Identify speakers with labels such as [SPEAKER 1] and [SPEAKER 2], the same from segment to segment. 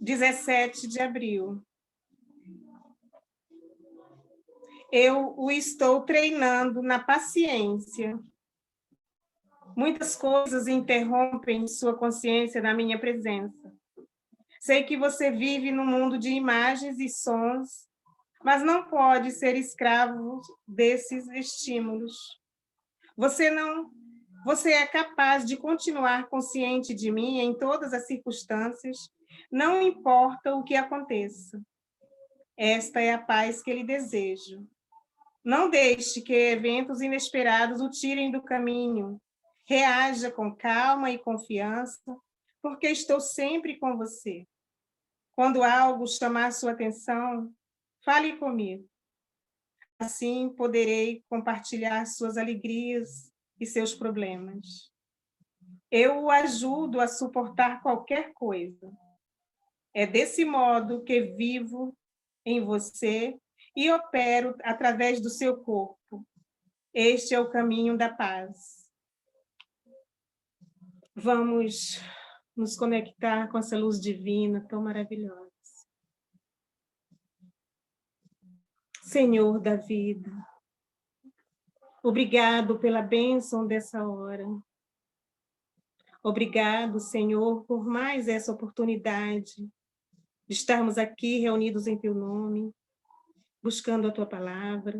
[SPEAKER 1] 17 de abril. Eu o estou treinando na paciência. Muitas coisas interrompem sua consciência na minha presença. Sei que você vive num mundo de imagens e sons, mas não pode ser escravo desses estímulos. Você é capaz de continuar consciente de mim em todas as circunstâncias, não importa o que aconteça. Esta é a paz que lhe desejo. Não deixe que eventos inesperados o tirem do caminho. Reaja com calma e confiança, porque estou sempre com você. Quando algo chamar sua atenção, fale comigo. Assim poderei compartilhar suas alegrias e seus problemas. Eu o ajudo a suportar qualquer coisa. É desse modo que vivo em você e opero através do seu corpo. Este é o caminho da paz. Vamos nos conectar com essa luz divina tão maravilhosa. Senhor da vida, obrigado pela bênção dessa hora. Obrigado, Senhor, por mais essa oportunidade de estarmos aqui reunidos em Teu nome, buscando a Tua palavra.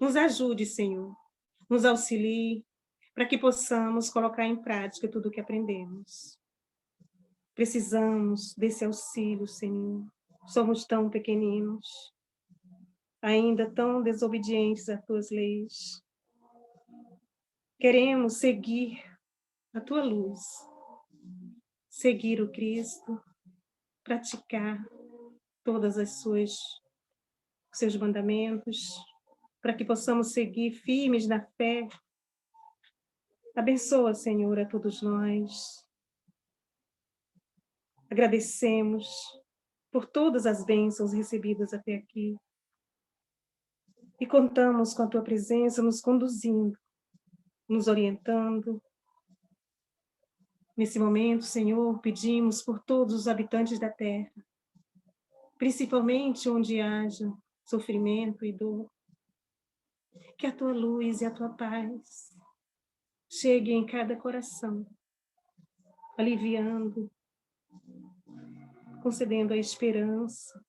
[SPEAKER 1] Nos ajude, Senhor, nos auxilie, para que possamos colocar em prática tudo o que aprendemos. Precisamos desse auxílio, Senhor. Somos tão pequeninos, ainda tão desobedientes às Tuas leis. Queremos seguir a Tua luz, seguir o Cristo, praticar todas os seus mandamentos, para que possamos seguir firmes na fé. Abençoa, Senhor, a todos nós. Agradecemos por todas as bênçãos recebidas até aqui. E contamos com a Tua presença nos conduzindo, nos orientando. Nesse momento, Senhor, pedimos por todos os habitantes da terra, principalmente onde haja sofrimento e dor, que a Tua luz e a Tua paz cheguem em cada coração, aliviando, concedendo a esperança,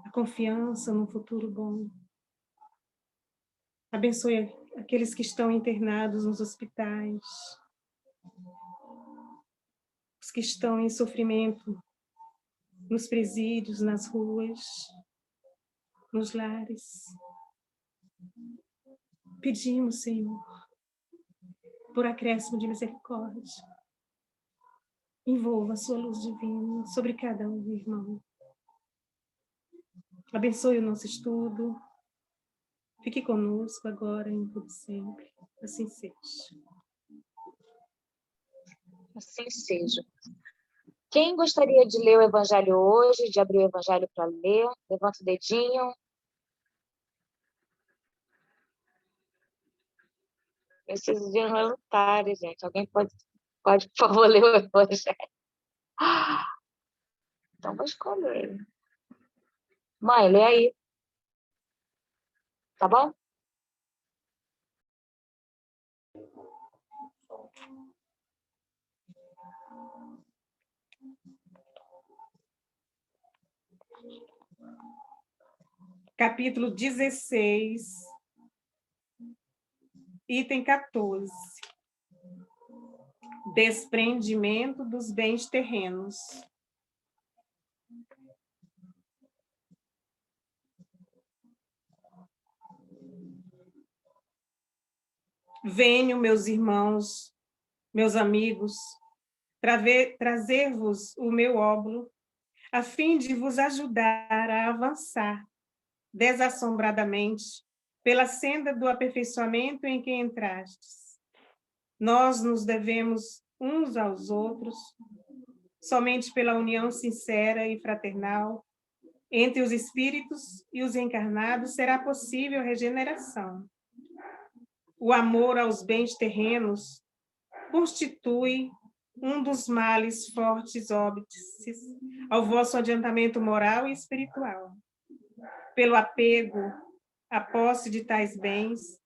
[SPEAKER 1] a confiança num futuro bom. Abençoe aqueles que estão internados nos hospitais, os que estão em sofrimento nos presídios, nas ruas, nos lares. Pedimos, Senhor, por acréscimo de misericórdia, envolva a sua luz divina sobre cada um, irmão. Abençoe o nosso estudo. Fique conosco agora e em tudo sempre. Assim seja.
[SPEAKER 2] Assim seja. Quem gostaria de ler o Evangelho hoje, de abrir o Evangelho para ler? Levanta o dedinho. Preciso de voluntários, gente. Alguém pode, por favor, ler o Evangelho? Então, vou escolher. Mãe, lê aí. Tá bom?
[SPEAKER 1] Capítulo 16, item 14. Desprendimento dos bens terrenos. Venho, meus irmãos, meus amigos, trazer-vos o meu óbolo, a fim de vos ajudar a avançar desassombradamente pela senda do aperfeiçoamento em que entrastes. Nós nos devemos uns aos outros, somente pela união sincera e fraternal entre os espíritos e os encarnados será possível regeneração. O amor aos bens terrenos constitui um dos males fortes óbices ao vosso adiantamento moral e espiritual. Pelo apego à posse de tais bens,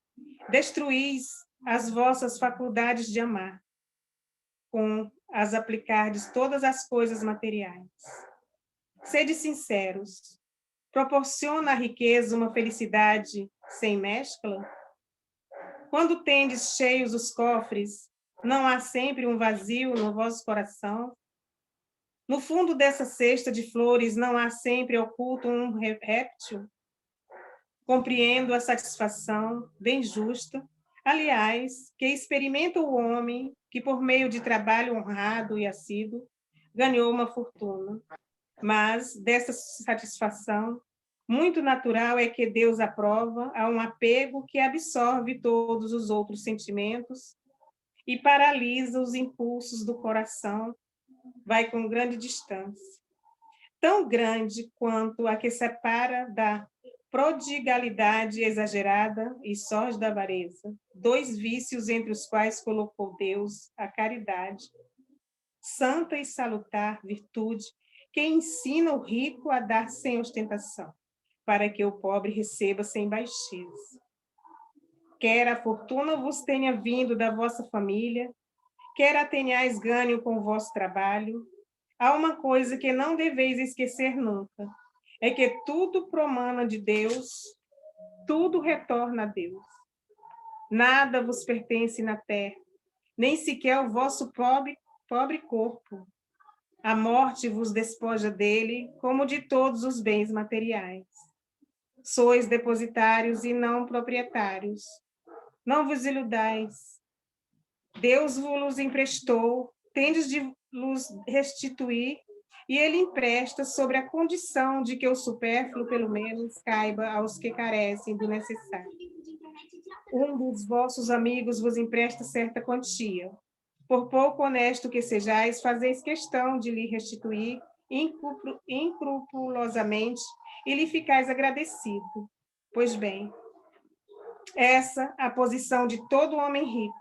[SPEAKER 1] destruís as vossas faculdades de amar, com as aplicardes todas as coisas materiais. Sede sinceros, proporciona a riqueza uma felicidade sem mescla? Quando tendes cheios os cofres, não há sempre um vazio no vosso coração? No fundo dessa cesta de flores não há sempre oculto um réptil? Compreendo a satisfação, bem justa, aliás, que experimenta o homem que, por meio de trabalho honrado e assíduo, ganhou uma fortuna. Mas dessa satisfação, muito natural é que Deus aprova a um apego que absorve todos os outros sentimentos e paralisa os impulsos do coração, vai com grande distância, tão grande quanto a que separa da prodigalidade exagerada e sós da avareza, dois vícios entre os quais colocou Deus a caridade, santa e salutar virtude, que ensina o rico a dar sem ostentação, para que o pobre receba sem baixeza. Quer a fortuna vos tenha vindo da vossa família, quer a tenhais ganho com o vosso trabalho, há uma coisa que não deveis esquecer nunca, é que tudo promana de Deus, tudo retorna a Deus. Nada vos pertence na terra, nem sequer o vosso pobre corpo. A morte vos despoja dele, como de todos os bens materiais. Sois depositários e não proprietários. Não vos iludais. Deus vos emprestou, tendes de vos restituir, e ele empresta sobre a condição de que o supérfluo, pelo menos, caiba aos que carecem do necessário. Um dos vossos amigos vos empresta certa quantia. Por pouco honesto que sejais, fazeis questão de lhe restituir inescrupulosamente e lhe ficais agradecido. Pois bem, essa é a posição de todo homem rico.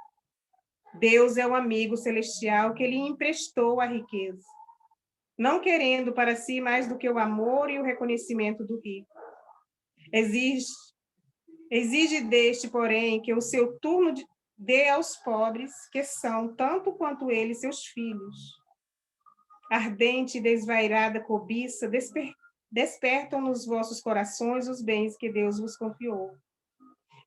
[SPEAKER 1] Deus é o amigo celestial que lhe emprestou a riqueza, não querendo para si mais do que o amor e o reconhecimento do rico. Exige deste, porém, que o seu turno dê aos pobres, que são, tanto quanto ele, seus filhos. Ardente e desvairada cobiça despertam nos vossos corações os bens que Deus vos confiou.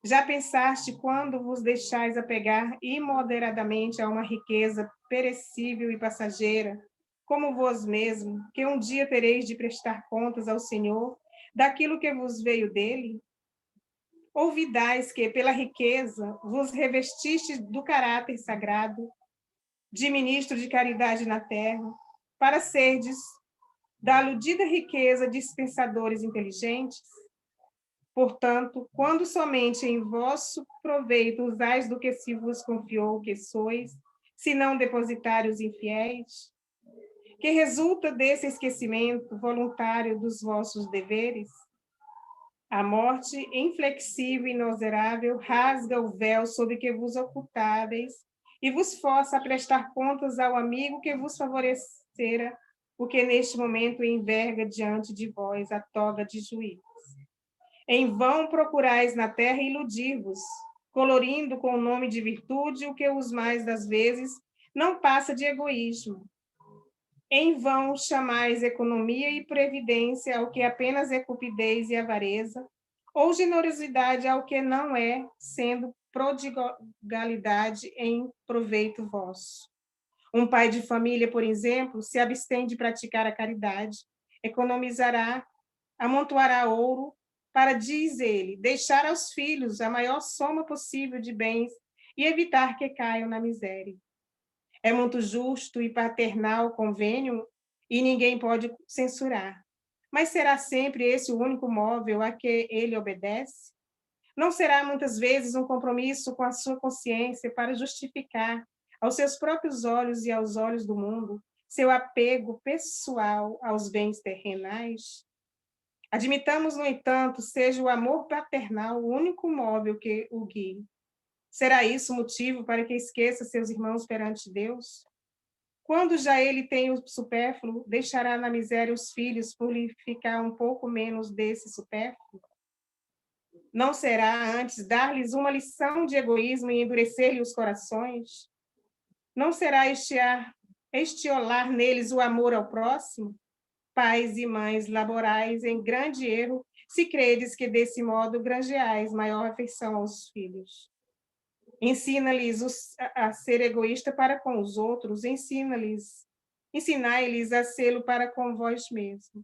[SPEAKER 1] Já pensaste quando vos deixais apegar imoderadamente a uma riqueza perecível e passageira, como vós mesmo, que um dia tereis de prestar contas ao Senhor daquilo que vos veio dele? Ouvidais que, pela riqueza, vos revestistes do caráter sagrado, de ministro de caridade na terra, para serdes, da aludida riqueza, dispensadores inteligentes? Portanto, quando somente em vosso proveito usais do que se vos confiou que sois, se não depositários infiéis, que resulta desse esquecimento voluntário dos vossos deveres? A morte, inflexível e inexorável, rasga o véu sobre que vos ocultáveis e vos força a prestar contas ao amigo que vos favorecera, o que neste momento enverga diante de vós a toga de juízo. Em vão procurais na terra iludir-vos, colorindo com o nome de virtude o que os mais das vezes não passa de egoísmo. Em vão chamais economia e previdência ao que apenas é cupidez e avareza, ou generosidade ao que não é, sendo prodigalidade em proveito vosso. Um pai de família, por exemplo, se abstém de praticar a caridade, economizará, amontoará ouro, para, diz ele, deixar aos filhos a maior soma possível de bens e evitar que caiam na miséria. É muito justo e paternal o convênio e ninguém pode censurar. Mas será sempre esse o único móvel a que ele obedece? Não será muitas vezes um compromisso com a sua consciência para justificar aos seus próprios olhos e aos olhos do mundo seu apego pessoal aos bens terrenais? Admitamos, no entanto, seja o amor paternal o único móvel que o guie. Será isso motivo para que esqueça seus irmãos perante Deus? Quando já ele tem o supérfluo, deixará na miséria os filhos por lhe ficar um pouco menos desse supérfluo? Não será antes dar-lhes uma lição de egoísmo e endurecer-lhe os corações? Não será estiolar neles o amor ao próximo? Pais e mães, laborais em grande erro, se credes que desse modo granjeais maior afeição aos filhos. Ensina-lhes a ser egoísta para com os outros, ensinai-lhes a sê-lo para com vós mesmo.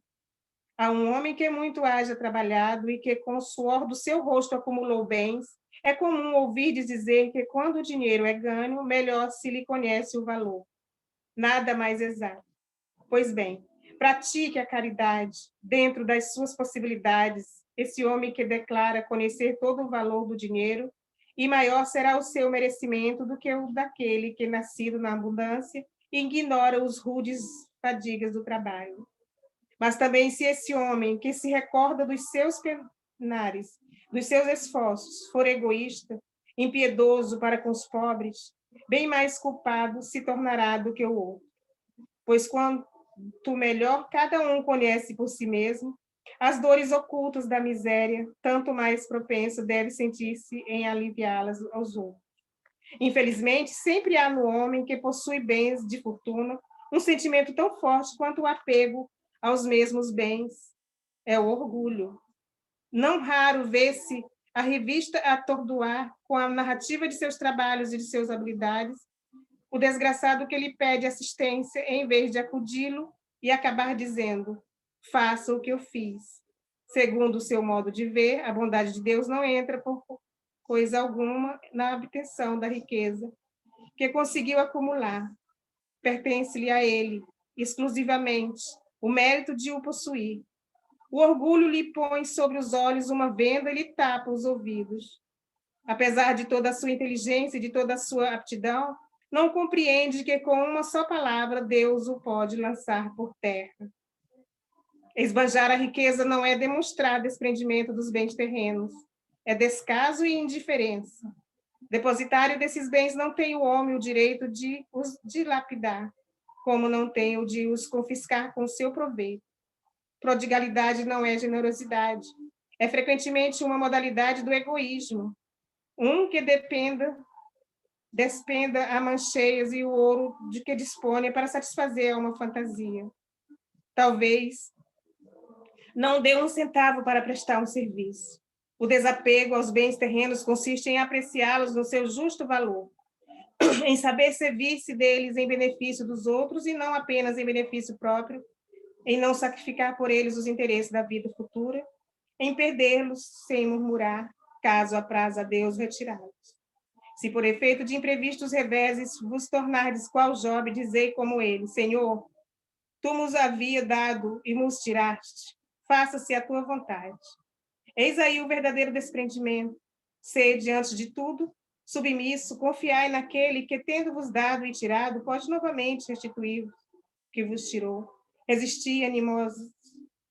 [SPEAKER 1] A um homem que muito haja trabalhado e que com o suor do seu rosto acumulou bens, é comum ouvir dizer que quando o dinheiro é ganho, melhor se lhe conhece o valor. Nada mais exato. Pois bem, pratique a caridade dentro das suas possibilidades. Esse homem que declara conhecer todo o valor do dinheiro, e maior será o seu merecimento do que o daquele que, nascido na abundância, ignora os rudes fadigas do trabalho. Mas também se esse homem que se recorda dos seus penares, dos seus esforços, for egoísta, impiedoso para com os pobres, bem mais culpado se tornará do que o outro. Pois quanto melhor cada um conhece por si mesmo as dores ocultas da miséria, tanto mais propenso deve sentir-se em aliviá-las aos outros. Infelizmente, sempre há no homem que possui bens de fortuna um sentimento tão forte quanto o apego aos mesmos bens, é o orgulho. Não raro vê-se a revista atordoar com a narrativa de seus trabalhos e de suas habilidades o desgraçado que lhe pede assistência em vez de acudi-lo e acabar dizendo: faça o que eu fiz. Segundo o seu modo de ver, a bondade de Deus não entra por coisa alguma na obtenção da riqueza que conseguiu acumular. Pertence-lhe a ele, exclusivamente, o mérito de o possuir. O orgulho lhe põe sobre os olhos uma venda e lhe tapa os ouvidos. Apesar de toda a sua inteligência e de toda a sua aptidão, não compreende que com uma só palavra Deus o pode lançar por terra. Esbanjar a riqueza não é demonstrar desprendimento dos bens terrenos, é descaso e indiferença. Depositário desses bens não tem o homem o direito de os dilapidar, como não tem o de os confiscar com seu proveito. Prodigalidade não é generosidade, é frequentemente uma modalidade do egoísmo, um que despenda a mancheias e o ouro de que dispõe para satisfazer uma fantasia. Talvez não dê um centavo para prestar um serviço. O desapego aos bens terrenos consiste em apreciá-los no seu justo valor, em saber servir-se deles em benefício dos outros e não apenas em benefício próprio, em não sacrificar por eles os interesses da vida futura, em perdê-los sem murmurar, caso apraza a Deus retirá-los. Se por efeito de imprevistos reveses vos tornardes qual Job, dizei como ele: Senhor, tu nos havia dado e nos tiraste, faça-se a tua vontade. Eis aí o verdadeiro desprendimento. Sede, antes de tudo, submisso, confiai naquele que, tendo-vos dado e tirado, pode novamente restituir o que vos tirou. Resisti animosos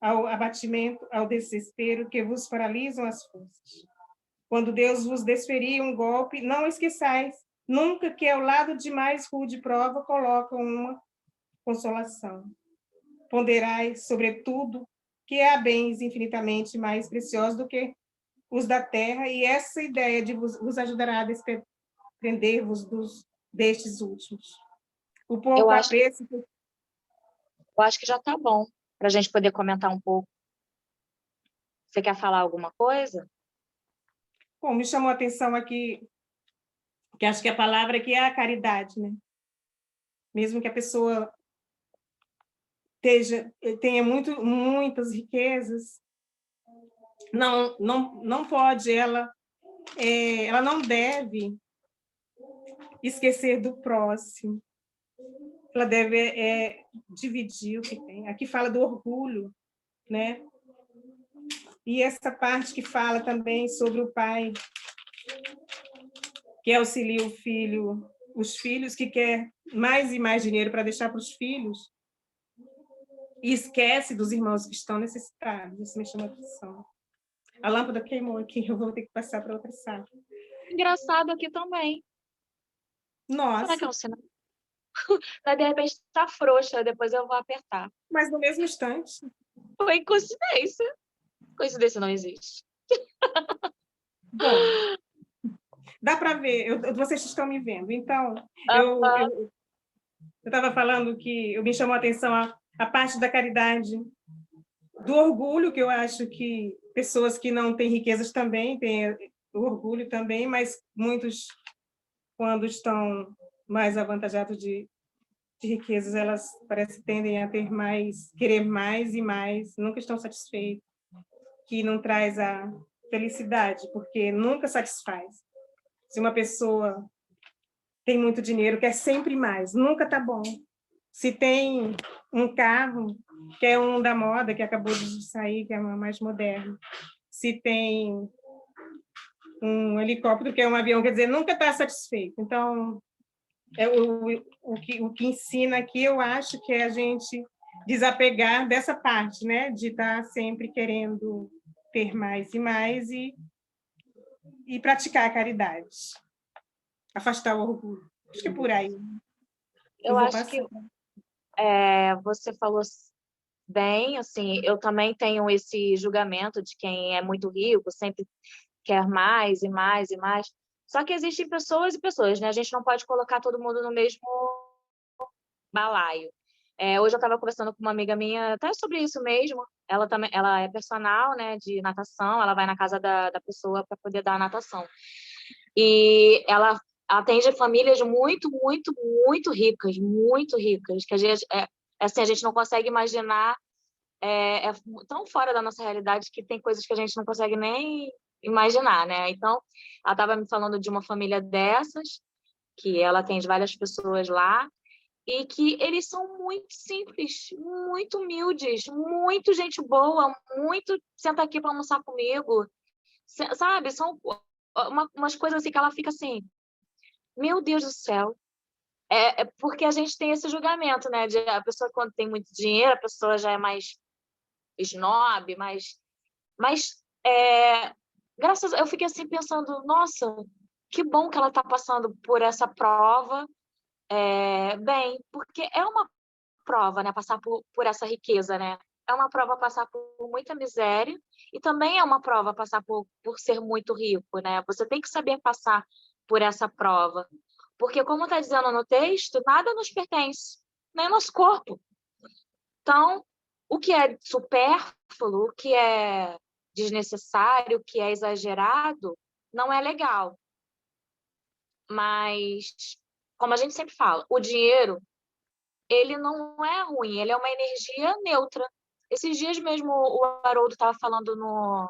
[SPEAKER 1] ao abatimento, ao desespero que vos paralisam as forças. Quando Deus vos desferir um golpe, não esqueçais nunca que ao lado de mais rude prova colocam uma consolação. Ponderai, sobretudo, que há bens infinitamente mais preciosos do que os da terra, e essa ideia vos ajudará a desprender-vos destes últimos. O pouco
[SPEAKER 2] Eu
[SPEAKER 1] apreço...
[SPEAKER 2] acho que já está bom para a gente poder comentar um pouco. Você quer falar alguma coisa?
[SPEAKER 1] Bom, me chamou a atenção aqui, que acho que a palavra aqui é a caridade, né? Mesmo que a pessoa tenha muitas riquezas, não pode, ela não deve esquecer do próximo. Ela deve dividir o que tem. Aqui fala do orgulho, né? E essa parte que fala também sobre o pai que auxilia os filhos, que quer mais e mais dinheiro para deixar para os filhos, e esquece dos irmãos que estão necessitados. Isso me chama a atenção. A lâmpada queimou aqui, eu vou ter que passar para outra sala.
[SPEAKER 2] Engraçado aqui também.
[SPEAKER 1] Nossa.
[SPEAKER 2] Será que é um sinal? Mas de repente tá frouxa, depois eu vou apertar.
[SPEAKER 1] Mas no mesmo instante.
[SPEAKER 2] Foi coincidência. Coincidência não existe.
[SPEAKER 1] Bom, dá para ver, vocês estão me vendo. Então,
[SPEAKER 2] Ah,
[SPEAKER 1] eu estava falando que me chamou a atenção a parte da caridade, do orgulho, que eu acho que pessoas que não têm riquezas também têm o orgulho também, mas muitos, quando estão mais avantajados de riquezas, elas parece que tendem a ter mais, querer mais e mais, nunca estão satisfeitos, que não traz a felicidade, porque nunca satisfaz. Se uma pessoa tem muito dinheiro, quer sempre mais, nunca está bom. Se tem um carro, quer um da moda, que acabou de sair, que é uma mais moderno. Se tem um helicóptero, que é um avião, quer dizer, nunca está satisfeito. Então, o que ensina aqui, eu acho que é a gente desapegar dessa parte, né? De estar sempre querendo ter mais e mais e praticar a caridade. Afastar o orgulho. Acho que é por aí.
[SPEAKER 2] eu
[SPEAKER 1] Vou
[SPEAKER 2] acho que
[SPEAKER 1] passar.
[SPEAKER 2] você falou bem, assim, eu também tenho esse julgamento de quem é muito rico, sempre quer mais e mais e mais. Só que existem pessoas e pessoas, né? A gente não pode colocar todo mundo no mesmo balaio. Hoje eu estava conversando com uma amiga minha até sobre isso mesmo. Ela também, ela é personal, né, de natação. Ela vai na casa da pessoa para poder dar natação. E ela atende famílias muito, muito, muito ricas, que a gente, assim, a gente não consegue imaginar, é tão fora da nossa realidade que tem coisas que a gente não consegue nem imaginar, né? Então, ela estava me falando de uma família dessas, que ela atende várias pessoas lá, e que eles são muito simples, muito humildes, muito gente boa, muito senta aqui para almoçar comigo, sabe? São umas coisas assim que ela fica assim, meu Deus do céu. É porque a gente tem esse julgamento, né? De a pessoa, quando tem muito dinheiro, a pessoa já é mais snob, mas graças eu fiquei assim pensando, nossa, que bom que ela está passando por essa prova, bem, porque é uma prova, né? Passar por essa riqueza, né? É uma prova passar por muita miséria e também é uma prova passar por ser muito rico, né? Você tem que saber passar por essa prova. Porque, como está dizendo no texto, nada nos pertence, nem nosso corpo. Então, o que é supérfluo, o que é desnecessário, o que é exagerado, não é legal. Mas, como a gente sempre fala, o dinheiro, ele não é ruim, ele é uma energia neutra. Esses dias mesmo o Haroldo estava falando no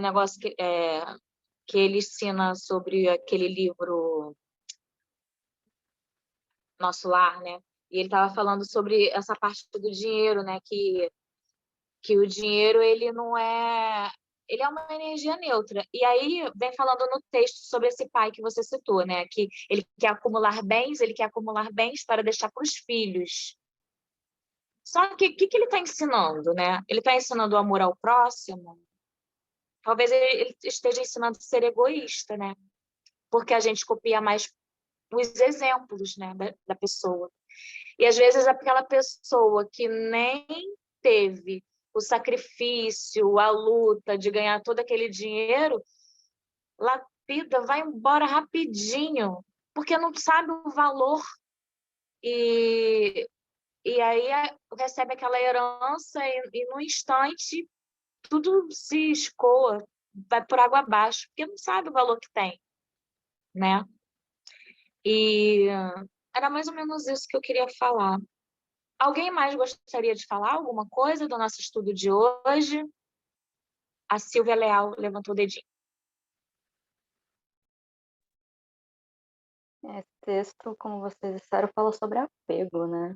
[SPEAKER 2] negócio que ele ensina sobre aquele livro Nosso Lar, né? E ele estava falando sobre essa parte do dinheiro, né? Que o dinheiro, ele não é... Ele é uma energia neutra. E aí, vem falando no texto sobre esse pai que você citou, né? Que ele quer acumular bens, ele quer acumular bens para deixar para os filhos. Só que o que ele está ensinando, né? Ele está ensinando o amor ao próximo? Talvez ele esteja ensinando a ser egoísta, né? Porque a gente copia mais os exemplos, né, da pessoa. E às vezes aquela pessoa que nem teve o sacrifício, a luta de ganhar todo aquele dinheiro, lapida, vai embora rapidinho, porque não sabe o valor e, e aí recebe aquela herança e no instante tudo se escoa, vai por água abaixo, porque não sabe o valor que tem, né? E era mais ou menos isso que eu queria falar. Alguém mais gostaria de falar alguma coisa do nosso estudo de hoje? A Silvia Leal levantou o dedinho.
[SPEAKER 3] Esse texto, como vocês disseram, fala sobre apego, né?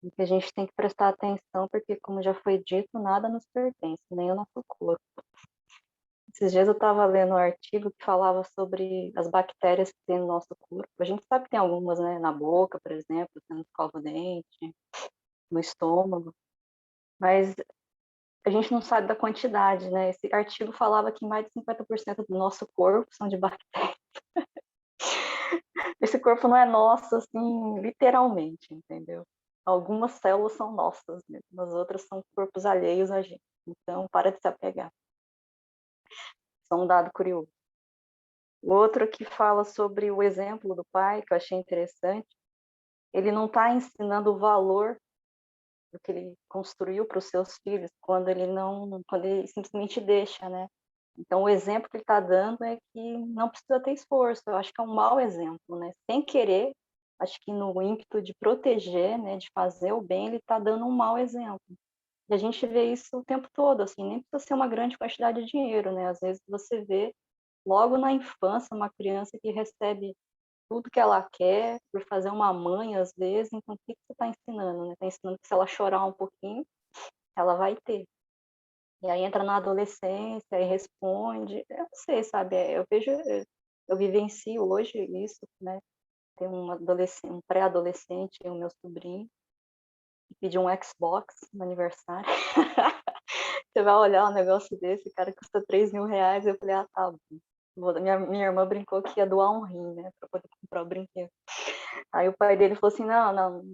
[SPEAKER 3] E que a gente tem que prestar atenção, porque, como já foi dito, nada nos pertence, nem o nosso corpo. Esses dias eu estava lendo um artigo que falava sobre as bactérias que tem no nosso corpo. A gente sabe que tem algumas, né? Na boca, por exemplo, você não escova o dente, no estômago. Mas a gente não sabe da quantidade, né? Esse artigo falava que mais de 50% do nosso corpo são de bactérias. esse corpo não é nosso, assim, literalmente, entendeu? Algumas células são nossas mesmo, as outras são corpos alheios a gente. Então, para de se apegar. Só um dado curioso. O outro que fala sobre o exemplo do pai, que eu achei interessante, ele não está ensinando o valor do que ele construiu para os seus filhos quando ele simplesmente deixa, né? Então, o exemplo que ele está dando é que não precisa ter esforço. Eu acho que é um mau exemplo, né? Sem querer, acho que no ímpeto de proteger, né, de fazer o bem, ele está dando um mau exemplo. E a gente vê isso o tempo todo, assim, nem precisa ser uma grande quantidade de dinheiro, né? Às vezes você vê logo na infância uma criança que recebe tudo que ela quer por fazer uma mãe, às vezes. Então, o que você está ensinando, né? Está ensinando que se ela chorar um pouquinho, ela vai ter. E aí entra na adolescência e responde. Eu não sei, sabe? Eu vejo, eu vivencio hoje isso, né? Tem um pré-adolescente, o meu sobrinho, que pediu um Xbox no aniversário. Você vai olhar um negócio desse, cara, custa R$ 3.000. Eu falei, ah, tá bom. Minha irmã brincou que ia doar um rim, né, para poder comprar o brinquedo. Aí o pai dele falou assim,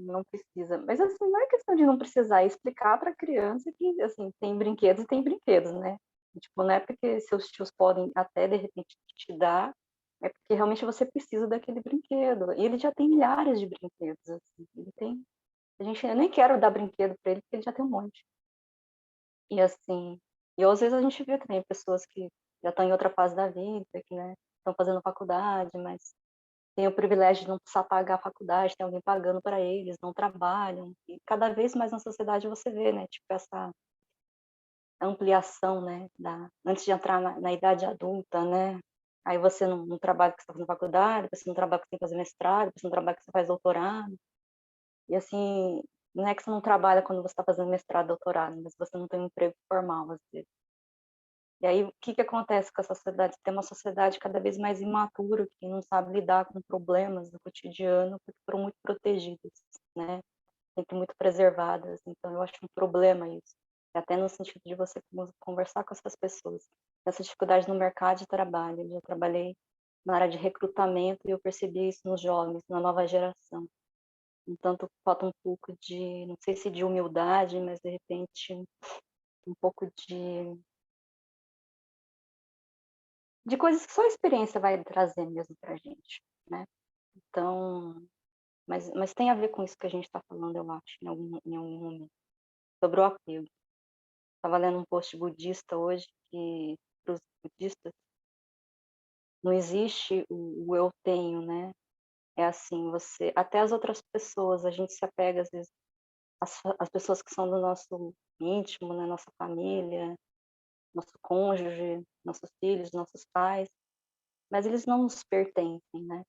[SPEAKER 3] não precisa. Mas assim, não é questão de não precisar, é explicar para a criança que, assim, tem brinquedos e tem brinquedos, né? E, tipo, não é porque seus tios podem até, de repente, te dar, é porque realmente você precisa daquele brinquedo. E ele já tem milhares de brinquedos, assim. Eu nem quero dar brinquedo para ele, porque ele já tem um monte. E assim, às vezes a gente vê também pessoas que já estão em outra fase da vida, que, né, estão fazendo faculdade, mas têm o privilégio de não precisar pagar a faculdade, tem alguém pagando para eles, não trabalham. E cada vez mais na sociedade você vê, né, tipo, essa ampliação, né, antes de entrar na idade adulta, né, aí você não trabalha porque você está fazendo faculdade, você não trabalha porque você tem que fazer mestrado, você não trabalha porque você faz doutorado. E assim, não é que você não trabalha quando você está fazendo mestrado, doutorado, mas você não tem um emprego formal, às vezes. E aí, o que acontece com a sociedade? Tem uma sociedade cada vez mais imatura, que não sabe lidar com problemas do cotidiano, porque foram muito protegidas, né? Sempre muito preservadas. Então, eu acho um problema isso. E até no sentido de você conversar com essas pessoas. Essa dificuldade no mercado de trabalho. Eu já trabalhei na área de recrutamento e eu percebi isso nos jovens, na nova geração. Entanto, falta um pouco de, não sei se de humildade, mas de repente um pouco de coisas que só a experiência vai trazer mesmo para a gente, né? Então, mas tem a ver com isso que a gente está falando, eu acho, em algum momento, sobre o apego. Estava lendo um post budista hoje que para os budistas não existe o eu tenho, né? É assim, até as outras pessoas, a gente se apega às vezes as pessoas que são do nosso íntimo, né? Nossa família, nosso cônjuge, nossos filhos, nossos pais, mas eles não nos pertencem, né?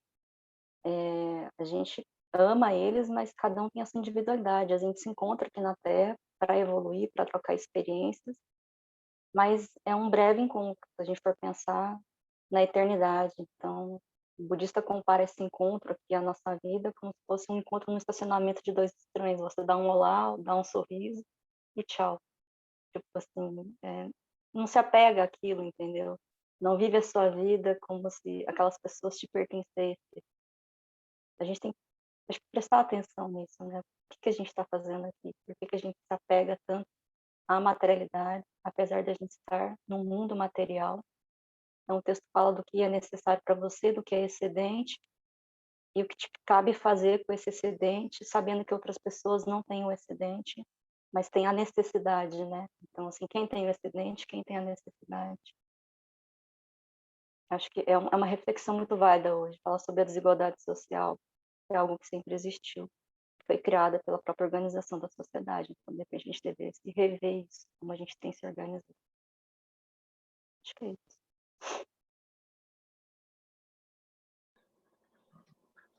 [SPEAKER 3] A gente ama eles, mas cada um tem a sua individualidade. A gente se encontra aqui na Terra para evoluir, para trocar experiências, mas é um breve encontro, se a gente for pensar na eternidade. Então, o budista compara esse encontro aqui à nossa vida como se fosse um encontro no estacionamento de dois estranhos. Você dá um olá, dá um sorriso e tchau. Tipo assim, não se apega àquilo, entendeu? Não vive a sua vida como se aquelas pessoas te pertencessem. A gente tem que prestar atenção nisso, né? O que a gente está fazendo aqui? Por que a gente se apega tanto à materialidade, apesar de a gente estar num mundo material? Então, o texto fala do que é necessário para você, do que é excedente, e o que te cabe fazer com esse excedente, sabendo que outras pessoas não têm o excedente, mas têm a necessidade, né? Então, assim, quem tem o excedente, quem tem a necessidade? Acho que é uma reflexão muito válida hoje, falar sobre a desigualdade social, é algo que sempre existiu, foi criada pela própria organização da sociedade. Então, de repente, a gente deveria se rever isso, como a gente tem se organizado. Acho que é isso.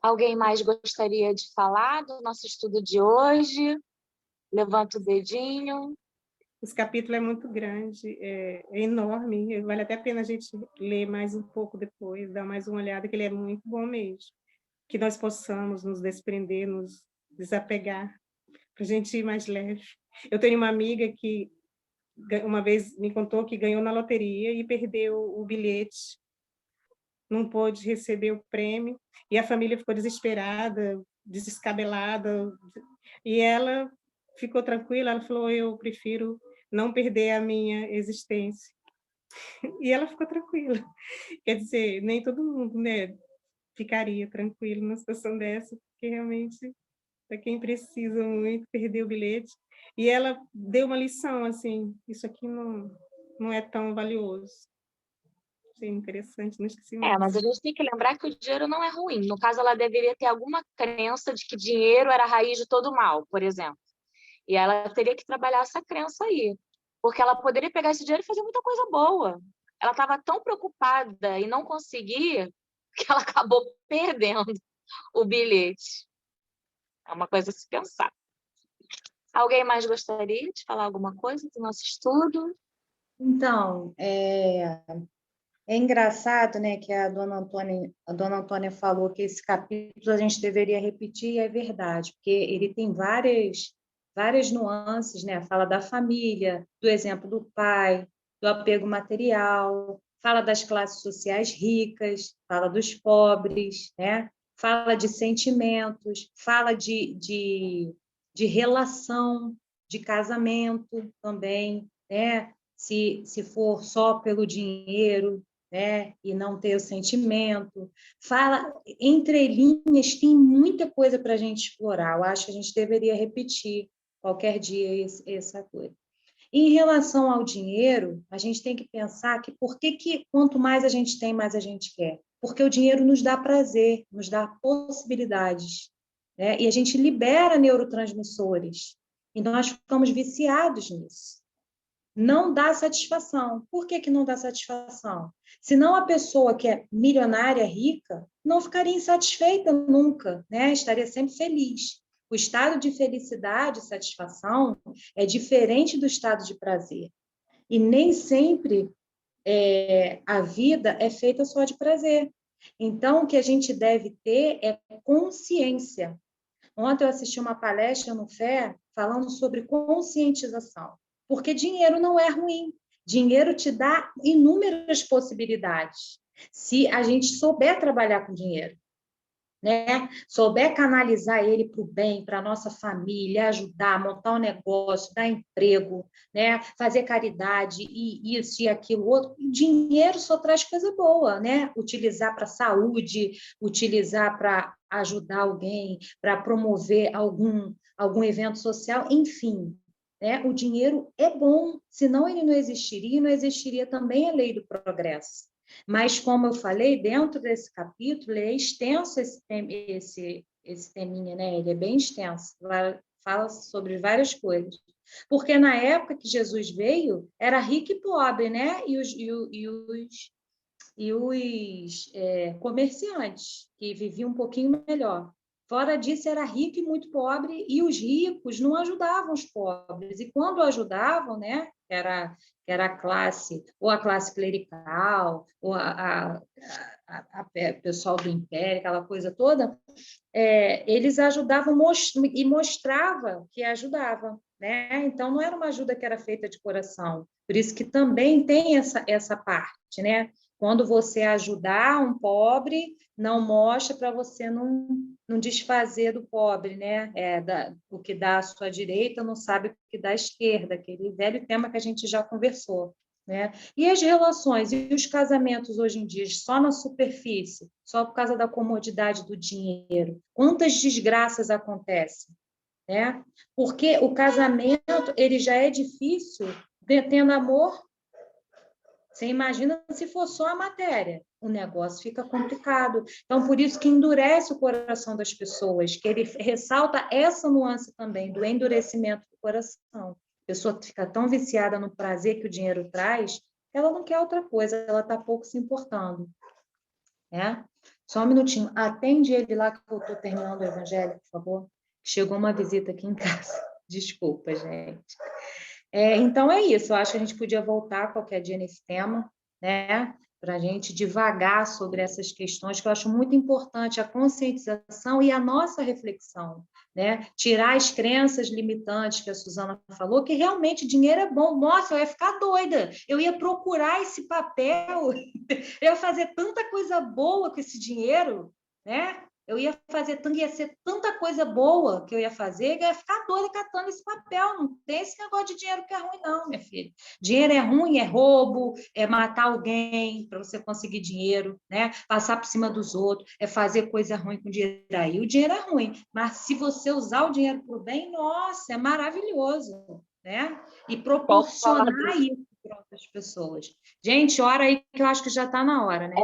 [SPEAKER 2] Alguém mais gostaria de falar do nosso estudo de hoje? Levanta o dedinho.
[SPEAKER 1] Esse capítulo é muito grande, é enorme, vale até a pena a gente ler mais um pouco depois, dar mais uma olhada, que ele é muito bom mesmo. Que nós possamos nos desprender, nos desapegar, para a gente ir mais leve. Eu tenho uma amiga que uma vez me contou que ganhou na loteria e perdeu o bilhete não pôde receber o prêmio, e a família ficou desesperada, desescabelada, e ela ficou tranquila, ela falou: "Eu prefiro não perder a minha existência". E ela ficou tranquila. Quer dizer, nem todo mundo, né, ficaria tranquilo numa situação dessa, porque realmente, para quem precisa muito, perder o bilhete. E ela deu uma lição, assim: "Isso aqui não é tão valioso". Achei interessante, não esqueci
[SPEAKER 2] Mas a
[SPEAKER 1] mais.
[SPEAKER 2] gente tem que lembrar que o dinheiro não é ruim. No caso, ela deveria ter alguma crença de que dinheiro era a raiz de todo mal, por exemplo. E ela teria que trabalhar essa crença aí, porque ela poderia pegar esse dinheiro e fazer muita coisa boa. Ela estava tão preocupada em não conseguir que ela acabou perdendo o bilhete. É uma coisa a se pensar. Alguém mais gostaria de falar alguma coisa do nosso estudo?
[SPEAKER 4] Então, é engraçado, né, que a dona Antônia falou que esse capítulo a gente deveria repetir, e é verdade, porque ele tem várias nuances, né? Fala da família, do exemplo do pai, do apego material, fala das classes sociais ricas, fala dos pobres, né? Fala de sentimentos, fala de relação, de casamento também, né? Se for só pelo dinheiro, né, e não ter o sentimento. Fala, entre linhas, tem muita coisa para a gente explorar. Eu acho que a gente deveria repetir qualquer dia essa coisa. Em relação ao dinheiro, a gente tem que pensar que quanto mais a gente tem, mais a gente quer. Porque o dinheiro nos dá prazer, nos dá possibilidades, né? E a gente libera neurotransmissores. E nós ficamos viciados nisso. Não dá satisfação. Por que não dá satisfação? Senão a pessoa que é milionária, rica, não ficaria insatisfeita nunca, né? Estaria sempre feliz. O estado de felicidade e satisfação é diferente do estado de prazer. E nem sempre a vida é feita só de prazer. Então, o que a gente deve ter é consciência. Ontem eu assisti uma palestra no FÉ falando sobre conscientização, porque dinheiro não é ruim. Dinheiro te dá inúmeras possibilidades, se a gente souber trabalhar com dinheiro, né? Souber canalizar ele para o bem, para a nossa família, ajudar, montar um negócio, dar emprego, né? Fazer caridade e isso e aquilo outro. O dinheiro só traz coisa boa, né? Utilizar para a saúde, utilizar para ajudar alguém, para promover algum evento social, enfim. Né? O dinheiro é bom, senão ele não existiria, e não existiria também a lei do progresso. Mas, como eu falei, dentro desse capítulo, é extenso esse teminha, né? Ele é bem extenso, fala sobre várias coisas. Porque na época que Jesus veio, era rico e pobre, né? E os comerciantes, que viviam um pouquinho melhor. Fora disso, era rico e muito pobre, e os ricos não ajudavam os pobres. E quando ajudavam, né, que era a classe, ou a classe clerical, ou a pessoal do império, aquela coisa toda, eles ajudavam e mostrava que ajudava. Né? Então, não era uma ajuda que era feita de coração. Por isso que também tem essa parte, né? Quando você ajudar um pobre, não mostra para você não desfazer do pobre, né? O que dá à sua direita não sabe o que dá à esquerda, aquele velho tema que a gente já conversou. Né? E as relações e os casamentos hoje em dia, só na superfície, só por causa da comodidade do dinheiro. Quantas desgraças acontecem? Né? Porque o casamento ele já é difícil tendo amor. Você imagina se for só a matéria, o negócio fica complicado. Então, por isso que endurece o coração das pessoas, que ele ressalta essa nuance também, do endurecimento do coração. A pessoa fica tão viciada no prazer que o dinheiro traz, que ela não quer outra coisa, ela está pouco se importando. Né? Só um minutinho, atende ele lá que eu estou terminando o evangelho, por favor. Chegou uma visita aqui em casa. Desculpa, gente. Então, é isso. Eu acho que a gente podia voltar qualquer dia nesse tema, né? para a gente divagar sobre essas questões, que eu acho muito importante a conscientização e a nossa reflexão, né? Tirar as crenças limitantes que a Suzana falou, que realmente dinheiro é bom. Nossa, eu ia ficar doida, eu ia procurar esse papel, eu ia fazer tanta coisa boa com esse dinheiro, né? Ia ser tanta coisa boa que eu ia fazer, que eu ia ficar doida catando esse papel. Não tem esse negócio de dinheiro que é ruim, não, minha filha. Dinheiro é ruim, é roubo, é matar alguém para você conseguir dinheiro, né? Passar por cima dos outros, é fazer coisa ruim com dinheiro. Aí o dinheiro é ruim, mas se você usar o dinheiro para o bem, nossa, é maravilhoso, né? E proporcionar isso para outras pessoas. Gente, hora aí que eu acho que já está na hora, né?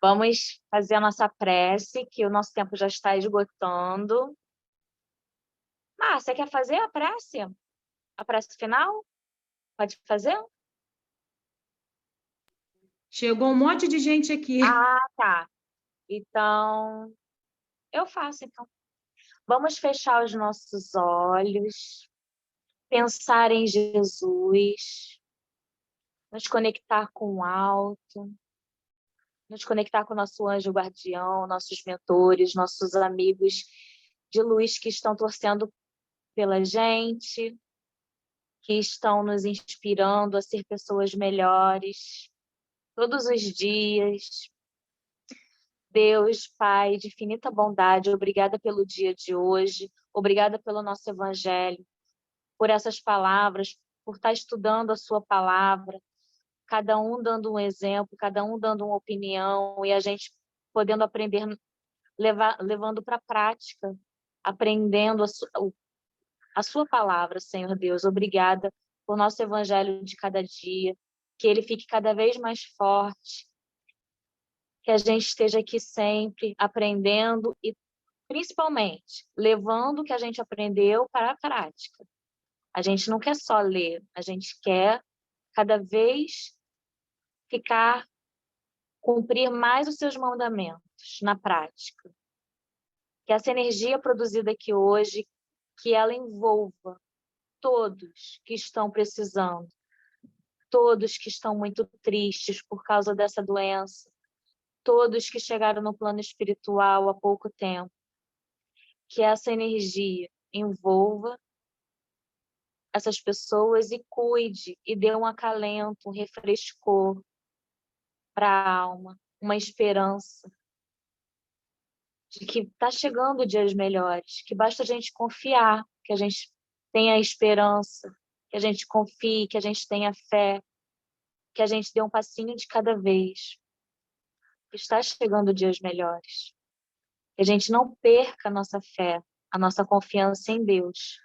[SPEAKER 2] Vamos fazer a nossa prece, que o nosso tempo já está esgotando. Você quer fazer a prece? A prece final? Pode fazer?
[SPEAKER 4] Chegou um monte de gente aqui.
[SPEAKER 2] Tá. Então, eu faço, então. Vamos fechar os nossos olhos, pensar em Jesus, nos conectar com o alto, nos conectar com o nosso anjo guardião, nossos mentores, nossos amigos de luz que estão torcendo pela gente, que estão nos inspirando a ser pessoas melhores todos os dias. Deus, Pai de infinita bondade, obrigada pelo dia de hoje, obrigada pelo nosso evangelho, por essas palavras, por estar estudando a sua palavra, cada um dando um exemplo, cada um dando uma opinião, e a gente podendo aprender, levando para a prática, aprendendo a sua palavra, Senhor Deus. Obrigada por nosso evangelho de cada dia, que ele fique cada vez mais forte, que a gente esteja aqui sempre aprendendo e, principalmente, levando o que a gente aprendeu para a prática. A gente não quer só ler, a gente quer cada vez cumprir mais os seus mandamentos na prática. Que essa energia produzida aqui hoje, que ela envolva todos que estão precisando, todos que estão muito tristes por causa dessa doença, todos que chegaram no plano espiritual há pouco tempo. Que essa energia envolva essas pessoas e cuide e dê um acalento, um refrescor para a alma, uma esperança de que está chegando dias melhores, que basta a gente confiar, que a gente tenha esperança, que a gente confie, que a gente tenha fé, que a gente dê um passinho de cada vez, que está chegando dias melhores. Que a gente não perca a nossa fé, a nossa confiança em Deus,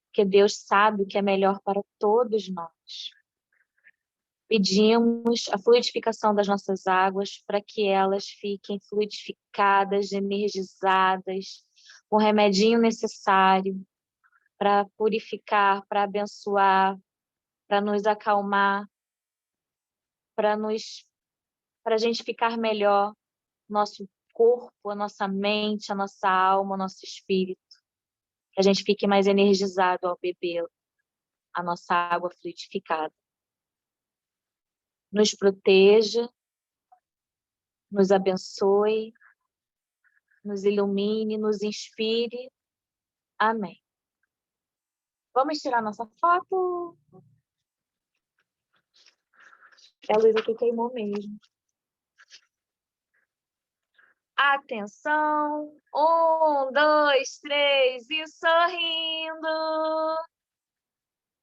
[SPEAKER 2] porque Deus sabe o que é melhor para todos nós. Pedimos a fluidificação das nossas águas para que elas fiquem fluidificadas, energizadas, com o remedinho necessário para purificar, para abençoar, para nos acalmar, para a gente ficar melhor, nosso corpo, a nossa mente, a nossa alma, o nosso espírito. Que a gente fique mais energizado ao beber a nossa água fluidificada. Nos proteja, nos abençoe, nos ilumine, nos inspire. Amém. Vamos tirar nossa foto? A luz aqui queimou mesmo. Atenção! 1, 2, 3 e sorrindo!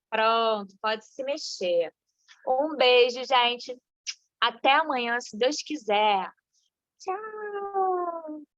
[SPEAKER 2] Pronto, pode se mexer. Um beijo, gente. Até amanhã, se Deus quiser. Tchau!